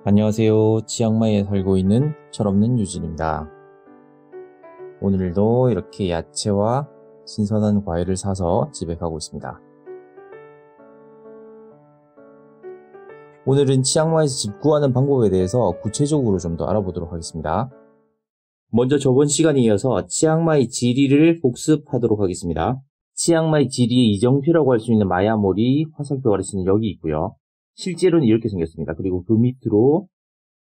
안녕하세요. 치앙마이에 살고 있는 철없는 유진입니다. 오늘도 이렇게 야채와 신선한 과일을 사서 집에 가고 있습니다. 오늘은 치앙마이에서 집 구하는 방법에 대해서 구체적으로 좀 더 알아보도록 하겠습니다. 먼저 저번 시간에 이어서 치앙마이 지리를 복습하도록 하겠습니다. 치앙마이 지리의 이정표라고 할 수 있는 마야몰이 화살표 아래서는 여기 있고요. 실제로는 이렇게 생겼습니다. 그리고 그 밑으로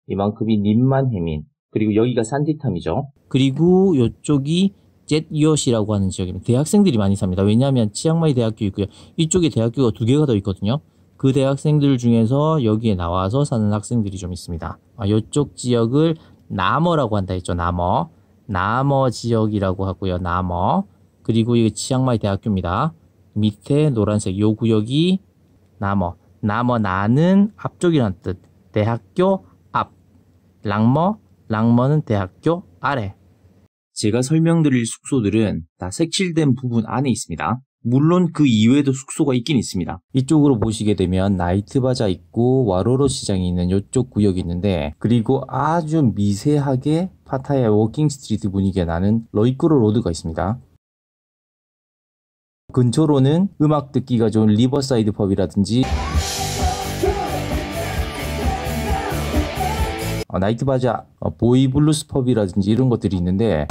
이만큼이 님만해민, 그리고 여기가 산티탐이죠. 그리고 이쪽이 젯이엇이라고 하는 지역입니다. 대학생들이 많이 삽니다. 왜냐하면 치앙마이 대학교 있고요. 이쪽에 대학교가 2개가 더 있거든요. 그 대학생들 중에서 여기에 나와서 사는 학생들이 좀 있습니다. 이쪽 지역을 나머라고 한다 했죠. 나머 지역이라고 하고요. 나머. 그리고 이게 치앙마이 대학교입니다. 밑에 노란색 요 구역이 나머. 나는 앞쪽이란 뜻. 대학교 앞. 랑머는 대학교 아래. 제가 설명드릴 숙소들은 다 색칠된 부분 안에 있습니다. 물론 그 이외에도 숙소가 있긴 있습니다. 이쪽으로 보시게 되면 나이트바자 있고 와로로 시장이 있는 이쪽 구역이 있는데, 그리고 아주 미세하게 파타야 워킹 스트리트 분위기가 나는 러이꾸로 로드가 있습니다. 근처로는 음악 듣기가 좋은 리버사이드 펍이라든지 나이트바자 보이블루스 펍이라든지 이런 것들이 있는데,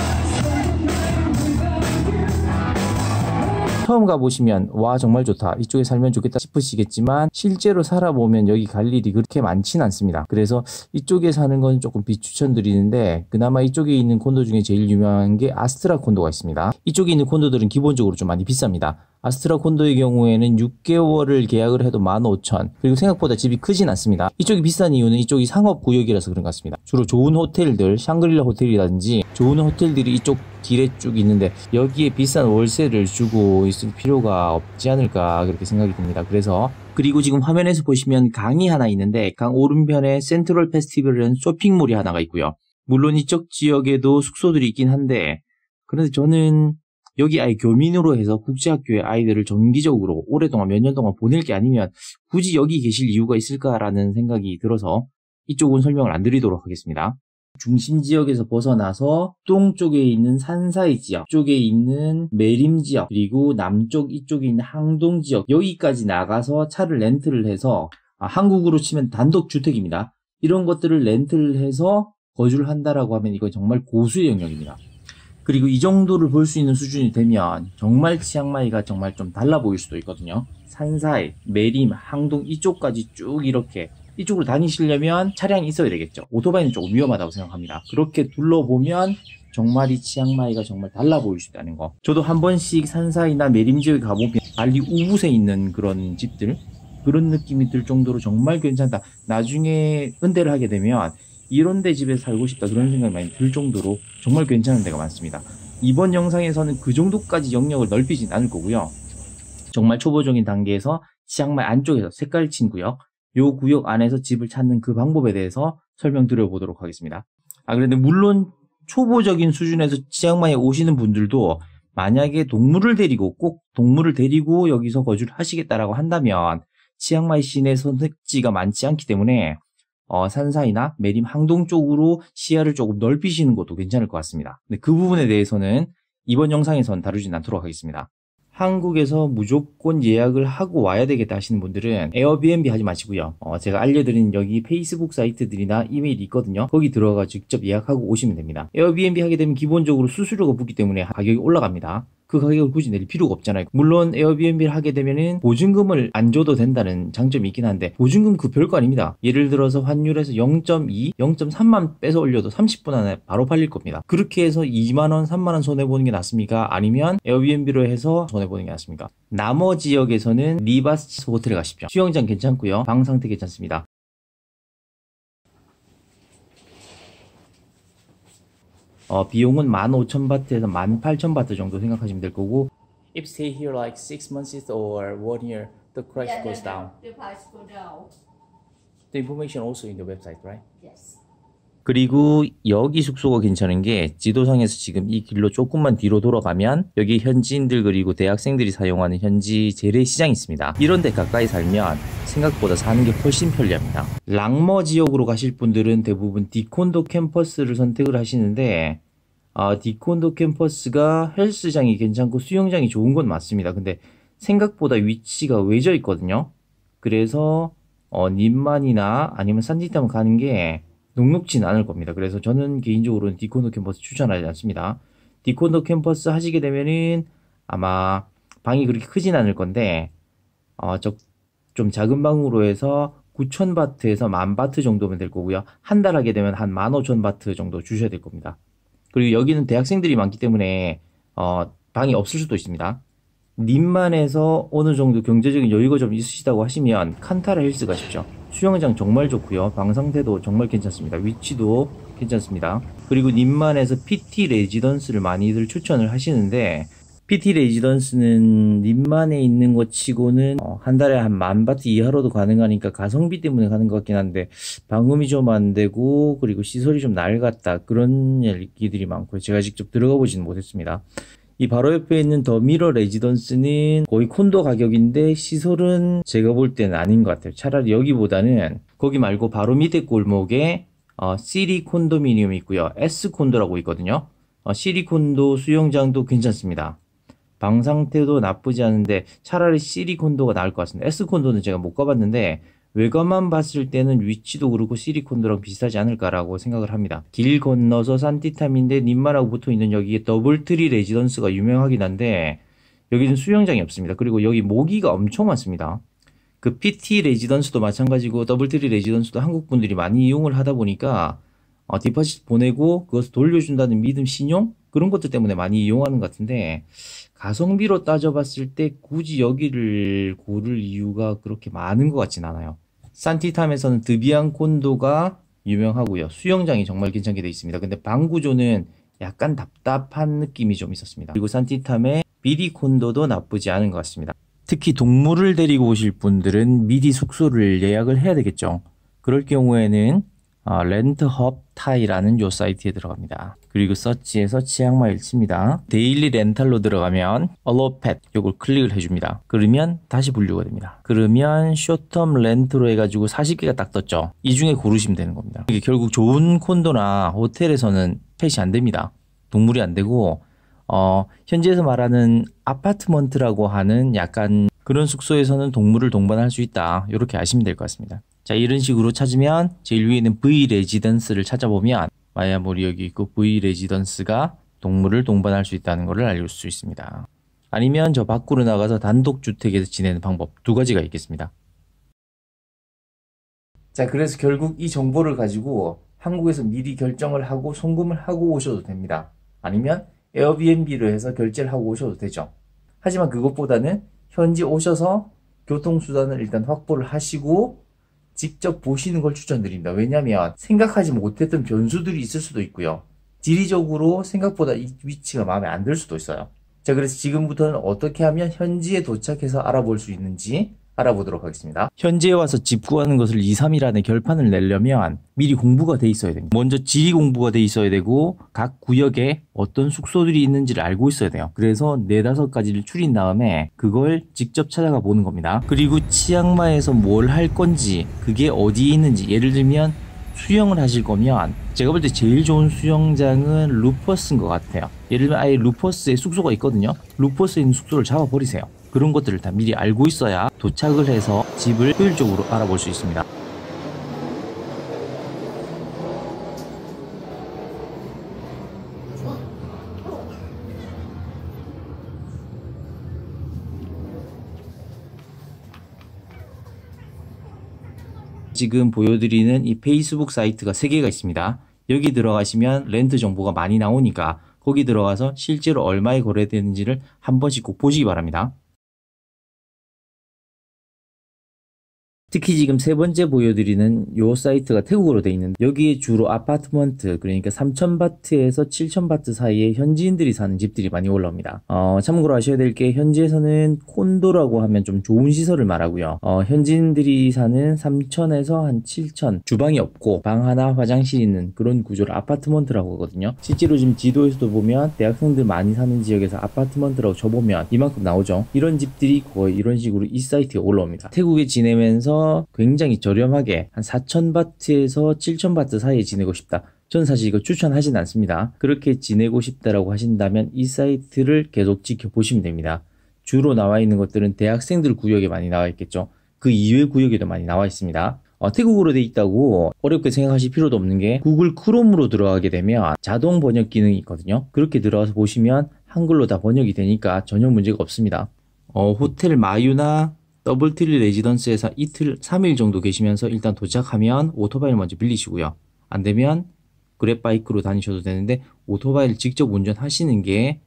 처음 가보시면 와 정말 좋다, 이쪽에 살면 좋겠다 싶으시겠지만 실제로 살아보면 여기 갈 일이 그렇게 많지는 않습니다. 그래서 이쪽에 사는 건 조금 비추천드리는데, 그나마 이쪽에 있는 콘도 중에 제일 유명한 게 아스트라 콘도가 있습니다. 이쪽에 있는 콘도들은 기본적으로 좀 많이 비쌉니다. 아스트라 콘도의 경우에는 6개월을 계약을 해도 15,000, 그리고 생각보다 집이 크진 않습니다. 이쪽이 비싼 이유는 이쪽이 상업구역이라서 그런 것 같습니다. 주로 좋은 호텔들, 샹그릴라 호텔이라든지 좋은 호텔들이 이쪽 길에 쭉 있는데 여기에 비싼 월세를 주고 있을 필요가 없지 않을까 그렇게 생각이 듭니다. 그리고 지금 화면에서 보시면 강이 하나 있는데, 강 오른편에 센트럴 페스티벌이라는 쇼핑몰이 하나가 있고요. 물론 이쪽 지역에도 숙소들이 있긴 한데, 그런데 저는 여기 아예 교민으로 해서 국제학교에 아이들을 정기적으로 오랫동안 몇 년 동안 보낼 게 아니면 굳이 여기 계실 이유가 있을까라는 생각이 들어서 이쪽은 설명을 안 드리도록 하겠습니다. 중심 지역에서 벗어나서 동쪽에 있는 산사이 지역, 쪽에 있는 메림 지역, 그리고 남쪽 이쪽에 있는 항동 지역, 여기까지 나가서 차를 렌트를 해서, 한국으로 치면 단독주택입니다. 이런 것들을 렌트를 해서 거주를 한다라고 하면 이거 정말 고수의 영역입니다. 그리고 이 정도를 볼 수 있는 수준이 되면 정말 치앙마이가 정말 좀 달라 보일 수도 있거든요. 산사이, 메림, 항동 이쪽까지 쭉 이렇게, 이쪽으로 다니시려면 차량이 있어야 되겠죠. 오토바이는 조금 위험하다고 생각합니다. 그렇게 둘러보면 정말 이 치앙마이가 정말 달라 보일 수 있다는 거. 저도 한 번씩 산사이나 메림 지역에 가보면 발리 우붓에 있는 그런 집들, 그런 느낌이 들 정도로 정말 괜찮다. 나중에 은퇴를 하게 되면 이런 데 집에 살고 싶다 그런 생각이 많이 들 정도로 정말 괜찮은 데가 많습니다. 이번 영상에서는 그 정도까지 영역을 넓히진 않을 거고요. 정말 초보적인 단계에서 치앙마이 안쪽에서 색깔 친 구역, 요 구역 안에서 집을 찾는 그 방법에 대해서 설명드려 보도록 하겠습니다. 그런데 물론 초보적인 수준에서 치앙마이에 오시는 분들도 만약에 꼭 동물을 데리고 여기서 거주를 하시겠다라고 한다면 치앙마이 시내 선택지가 많지 않기 때문에 산사이나 메림 항동 쪽으로 시야를 조금 넓히시는 것도 괜찮을 것 같습니다. 근데 그 부분에 대해서는 이번 영상에서는 다루진 않도록 하겠습니다. 한국에서 무조건 예약을 하고 와야 되겠다 하시는 분들은 에어비앤비 하지 마시고요. 제가 알려드린 여기 페이스북 사이트들이나 이메일이 있거든요. 거기 들어가 직접 예약하고 오시면 됩니다. 에어비앤비 하게 되면 기본적으로 수수료가 붙기 때문에 가격이 올라갑니다. 그 가격을 굳이 내릴 필요가 없잖아요. 물론 에어비앤비를 하게 되면은 보증금을 안 줘도 된다는 장점이 있긴 한데, 보증금 그 별거 아닙니다. 예를 들어서 환율에서 0.2, 0.3만 빼서 올려도 30분 안에 바로 팔릴 겁니다. 그렇게 해서 2만원, 3만원 손해보는 게 낫습니까? 아니면 에어비앤비로 해서 손해보는 게 낫습니까? 나머 지역에서는 리바스 호텔에 가십시오. 수영장 괜찮고요. 방 상태 괜찮습니다. 비용은 15,000바트에서 18,000바트 정도 생각하시면 될 거고, If stay here like 6 months or 1 year, the price goes down. The price go down. The information also in the website, right? Yes. 그리고 여기 숙소가 괜찮은 게 지도상에서 지금 이 길로 조금만 뒤로 돌아가면 여기 현지인들 그리고 대학생들이 사용하는 현지 재래시장이 있습니다. 이런 데 가까이 살면 생각보다 사는 게 훨씬 편리합니다. 랑머 지역으로 가실 분들은 대부분 디콘도 캠퍼스를 선택을 하시는데 디콘도 캠퍼스가 헬스장이 괜찮고 수영장이 좋은 건 맞습니다. 근데 생각보다 위치가 외져 있거든요. 그래서 님만이나 아니면 산티탐 가는 게 녹록지는 않을 겁니다. 그래서 저는 개인적으로는 디콘도 캠퍼스 추천하지 않습니다. 디콘도 캠퍼스 하시게 되면은 아마 방이 그렇게 크진 않을 건데 좀 작은 방으로 해서 9,000바트에서 10,000바트 정도면 될 거고요. 한 달 하게 되면 한 15,000바트 정도 주셔야 될 겁니다. 그리고 여기는 대학생들이 많기 때문에 방이 없을 수도 있습니다. 님만에서 어느 정도 경제적인 여유가 좀 있으시다고 하시면 칸타라 힐스 가십시오. 수영장 정말 좋고요. 방 상태도 정말 괜찮습니다. 위치도 괜찮습니다. 그리고 님만에서 PT 레지던스를 많이들 추천을 하시는데 PT 레지던스는 님만에 있는 것 치고는 한 달에 한 10,000바트 이하로도 가능하니까 가성비 때문에 가는 것 같긴 한데 방음이 좀 안 되고 그리고 시설이 좀 낡았다 그런 얘기들이 많고요. 제가 직접 들어가 보지는 못했습니다. 이 바로 옆에 있는 더 미러 레지던스는 거의 콘도 가격인데 시설은 제가 볼 때는 아닌 것 같아요. 차라리 여기보다는 거기 말고 바로 밑에 골목에 시리 콘도미니엄이 있고요. S 콘도라고 있거든요. 시리 콘도 수영장도 괜찮습니다. 방 상태도 나쁘지 않은데 차라리 시리 콘도가 나을 것 같습니다. S 콘도는 제가 못 가봤는데 외관만 봤을 때는 위치도 그렇고 시리 콘도랑 비슷하지 않을까라고 생각을 합니다. 길 건너서 산티탐인데 님만하고 붙어있는 여기에 더블트리 레지던스가 유명하긴 한데 여기는 수영장이 없습니다. 그리고 여기 모기가 엄청 많습니다. 그 PT 레지던스도 마찬가지고 더블트리 레지던스도 한국 분들이 많이 이용을 하다 보니까 디파짓 보내고 그것을 돌려준다는 믿음, 신용 그런 것들 때문에 많이 이용하는 것 같은데 가성비로 따져봤을 때 굳이 여기를 고를 이유가 그렇게 많은 것 같진 않아요. 산티탐에서는 드비앙 콘도가 유명하고요. 수영장이 정말 괜찮게 되어 있습니다. 근데 방 구조는 약간 답답한 느낌이 좀 있었습니다. 그리고 산티탐의 미디 콘도도 나쁘지 않은 것 같습니다. 특히 동물을 데리고 오실 분들은 미디 숙소를 예약을 해야 되겠죠. 그럴 경우에는 렌트헙 타이라는 요 사이트에 들어갑니다. 그리고 서치에서 치앙마이를 칩니다. 데일리 렌탈로 들어가면 Allow Pet 요걸 클릭을 해줍니다. 그러면 다시 분류가 됩니다. 그러면 쇼텀 렌트로 해가지고 40개가 딱 떴죠. 이 중에 고르시면 되는 겁니다. 이게 결국 좋은 콘도나 호텔에서는 펫이 안 됩니다. 동물이 안 되고 현지에서 말하는 아파트먼트라고 하는 약간 그런 숙소에서는 동물을 동반할 수 있다. 이렇게 아시면 될 것 같습니다. 자, 이런 식으로 찾으면 제일 위에 있는 V 레지던스를 찾아보면 마야모리 여기 있고 V 레지던스가 동물을 동반할 수 있다는 것을 알 수 있습니다. 아니면 저 밖으로 나가서 단독주택에서 지내는 방법 두 가지가 있겠습니다. 자, 그래서 결국 이 정보를 가지고 한국에서 미리 결정을 하고 송금을 하고 오셔도 됩니다. 아니면 에어비앤비로 해서 결제를 하고 오셔도 되죠. 하지만 그것보다는 현지 오셔서 교통수단을 일단 확보를 하시고 직접 보시는 걸 추천드립니다. 왜냐하면 생각하지 못했던 변수들이 있을 수도 있고요. 지리적으로 생각보다 이 위치가 마음에 안 들 수도 있어요. 자, 그래서 지금부터는 어떻게 하면 현지에 도착해서 알아볼 수 있는지 알아보도록 하겠습니다. 현지에 와서 집 구하는 것을 2, 3일 안에 결판을 내려면 미리 공부가 돼 있어야 됩니다. 먼저 지리 공부가 돼 있어야 되고 각 구역에 어떤 숙소들이 있는지를 알고 있어야 돼요. 그래서 4, 5가지를 추린 다음에 그걸 직접 찾아가 보는 겁니다. 그리고 치앙마이에서 뭘 할 건지 그게 어디에 있는지 예를 들면 수영을 하실 거면 제가 볼 때 제일 좋은 수영장은 루퍼스인 것 같아요. 예를 들면 아예 루퍼스에 숙소가 있거든요. 루퍼스에 있는 숙소를 잡아버리세요. 그런 것들을 다 미리 알고 있어야 도착을 해서 집을 효율적으로 알아볼 수 있습니다. 지금 보여드리는 이 페이스북 사이트가 3개가 있습니다. 여기 들어가시면 렌트 정보가 많이 나오니까 거기 들어가서 실제로 얼마에 거래되는지를 한 번씩 꼭 보시기 바랍니다. 특히 지금 3번째 보여드리는 요 사이트가 태국어로 되어 있는데 여기에 주로 아파트먼트 그러니까 3,000바트에서 7,000바트 사이에 현지인들이 사는 집들이 많이 올라옵니다. 참고로 아셔야 될 게 현지에서는 콘도라고 하면 좀 좋은 시설을 말하고요. 현지인들이 사는 3,000에서 한 7,000 주방이 없고 방 하나 화장실 있는 그런 구조를 아파트먼트라고 하거든요. 실제로 지금 지도에서도 보면 대학생들 많이 사는 지역에서 아파트먼트라고 쳐보면 이만큼 나오죠. 이런 집들이 거의 이런 식으로 이 사이트에 올라옵니다. 태국에 지내면서 집에서 굉장히 저렴하게 한 4,000바트에서 7,000바트 사이에 지내고 싶다. 저는 사실 이거 추천하진 않습니다. 그렇게 지내고 싶다라고 하신다면 이 사이트를 계속 지켜보시면 됩니다. 주로 나와 있는 것들은 대학생들 구역에 많이 나와 있겠죠. 그 이외 구역에도 많이 나와 있습니다. 태국어로 돼 있다고 어렵게 생각하실 필요도 없는 게 구글 크롬으로 들어가게 되면 자동 번역 기능이 있거든요. 그렇게 들어가서 보시면 한글로 다 번역이 되니까 전혀 문제가 없습니다. 호텔 마유나 더블트리 레지던스에서 이틀, 3일 정도 계시면서 일단 도착하면 오토바이를 먼저 빌리시고요. 안 되면 그랩바이크로 다니셔도 되는데 오토바이를 직접 운전하시는 게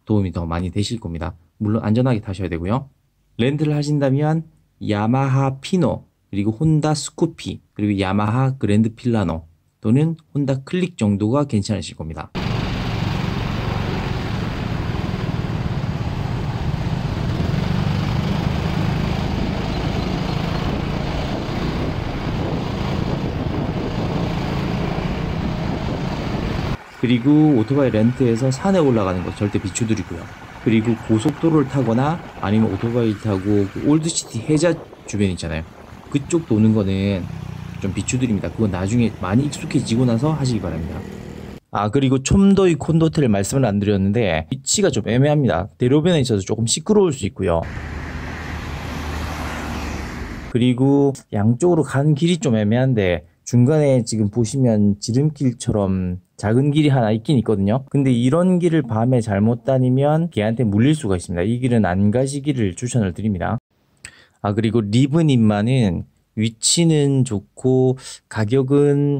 도움이 더 많이 되실 겁니다. 물론 안전하게 타셔야 되고요. 렌트를 하신다면 야마하 피노, 그리고 혼다 스쿠피, 그리고 야마하 그랜드 필라노 또는 혼다 클릭 정도가 괜찮으실 겁니다. 그리고 오토바이 렌트에서 산에 올라가는 거 절대 비추드리고요. 그리고 고속도로를 타거나 아니면 오토바이 타고 그 올드시티 해자 주변 있잖아요. 그쪽 도는 거는 좀 비추드립니다. 그건 나중에 많이 익숙해지고 나서 하시기 바랍니다. 그리고 촘도이 콘도텔 말씀을 안 드렸는데 위치가 좀 애매합니다. 대로변에 있어서 조금 시끄러울 수 있고요. 그리고 양쪽으로 가는 길이 좀 애매한데 중간에 지금 보시면 지름길처럼 작은 길이 하나 있긴 있거든요. 근데 이런 길을 밤에 잘못 다니면 개한테 물릴 수가 있습니다. 이 길은 안 가시기를 추천을 드립니다. 그리고 리브님만은 위치는 좋고 가격은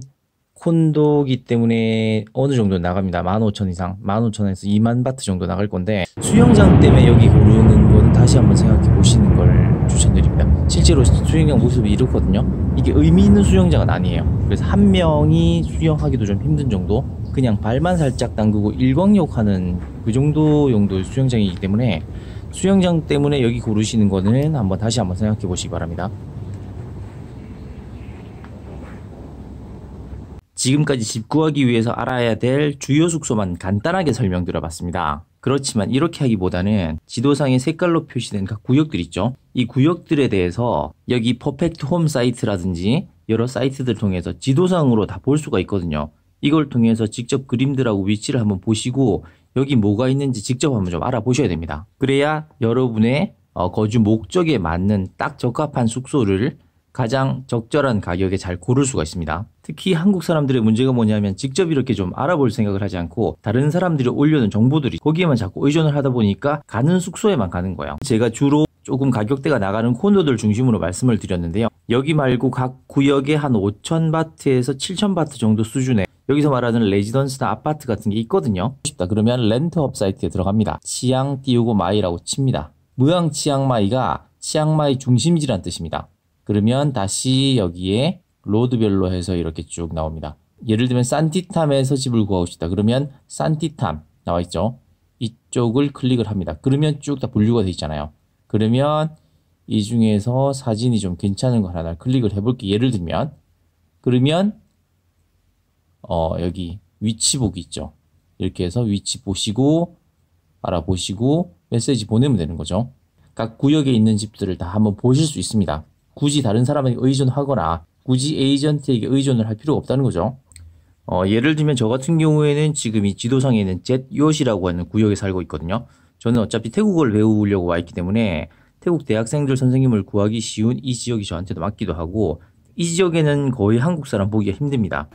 콘도기 때문에 어느 정도 나갑니다. 15,000 이상, 15,000에서 20,000바트 정도 나갈 건데 수영장 때문에 여기 고르는 거는 다시 한번 생각해 보시는 걸 추천드립니다. 실제로 수영장 모습이 이렇거든요. 이게 의미 있는 수영장은 아니에요. 그래서 한 명이 수영하기도 좀 힘든 정도, 그냥 발만 살짝 담그고 일광욕 하는 그 정도 용도의 수영장이기 때문에 수영장 때문에 여기 고르시는 거는 다시 한번 생각해 보시기 바랍니다. 지금까지 집 구하기 위해서 알아야 될 주요 숙소만 간단하게 설명드려 봤습니다. 그렇지만 이렇게 하기보다는 지도상에 색깔로 표시된 각 구역들 있죠. 이 구역들에 대해서 여기 퍼펙트 홈 사이트라든지 여러 사이트들 통해서 지도상으로 다 볼 수가 있거든요. 이걸 통해서 직접 그림들하고 위치를 한번 보시고 여기 뭐가 있는지 직접 한번 좀 알아보셔야 됩니다. 그래야 여러분의 거주 목적에 맞는 딱 적합한 숙소를 가장 적절한 가격에 잘 고를 수가 있습니다. 특히 한국 사람들의 문제가 뭐냐면 직접 이렇게 좀 알아볼 생각을 하지 않고 다른 사람들이 올려놓은 정보들이 거기에만 자꾸 의존을 하다 보니까 가는 숙소에만 가는 거예요. 제가 주로 조금 가격대가 나가는 콘도들 중심으로 말씀을 드렸는데요. 여기 말고 각 구역에 한 5,000바트에서 7,000바트 정도 수준의 여기서 말하는 레지던스나 아파트 같은 게 있거든요. 싶다 그러면 렌트업 사이트에 들어갑니다. 치앙 띄우고 마이라고 칩니다. 무앙 치앙마이가 치앙마이 중심지란 뜻입니다. 그러면 다시 여기에 로드별로 해서 이렇게 쭉 나옵니다. 예를 들면 산티탐에서 집을 구하고 싶다. 그러면 산티탐 나와 있죠. 이쪽을 클릭을 합니다. 그러면 쭉 다 분류가 되어 있잖아요. 그러면 이 중에서 사진이 좀 괜찮은 거 하나 클릭을 해볼게요. 예를 들면 그러면 여기 위치 보기 있죠. 이렇게 해서 위치 보시고 알아보시고 메시지 보내면 되는 거죠. 각 구역에 있는 집들을 다 한번 보실 수 있습니다. 굳이 다른 사람에게 의존하거나 굳이 에이전트에게 의존을 할 필요가 없다는 거죠. 예를 들면 저 같은 경우에는 지금 이 지도상에는 젯요시라고 하는 구역에 살고 있거든요. 저는 어차피 태국어를 배우려고 와 있기 때문에 태국 대학생들 선생님을 구하기 쉬운 이 지역이 저한테도 맞기도 하고 이 지역에는 거의 한국 사람 보기가 힘듭니다.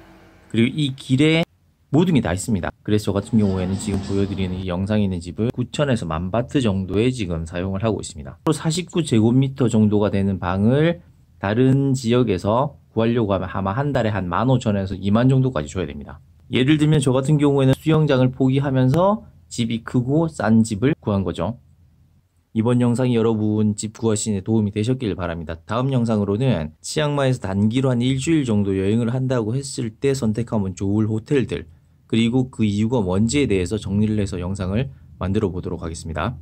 그리고 이 길에 모든 게 다 있습니다. 그래서 저 같은 경우에는 지금 보여드리는 이 영상에 있는 집을 9,000에서 10,000바트 정도에 지금 사용을 하고 있습니다. 49제곱미터 정도가 되는 방을 다른 지역에서 구하려고 하면 아마 한 달에 한 15,000에서 20,000 정도까지 줘야 됩니다. 예를 들면 저 같은 경우에는 수영장을 포기하면서 집이 크고 싼 집을 구한 거죠. 이번 영상이 여러분 집 구하시는 데 도움이 되셨길 바랍니다. 다음 영상으로는 치앙마이에서 단기로 한 일주일 정도 여행을 한다고 했을 때 선택하면 좋을 호텔들, 그리고 그 이유가 뭔지에 대해서 정리를 해서 영상을 만들어 보도록 하겠습니다.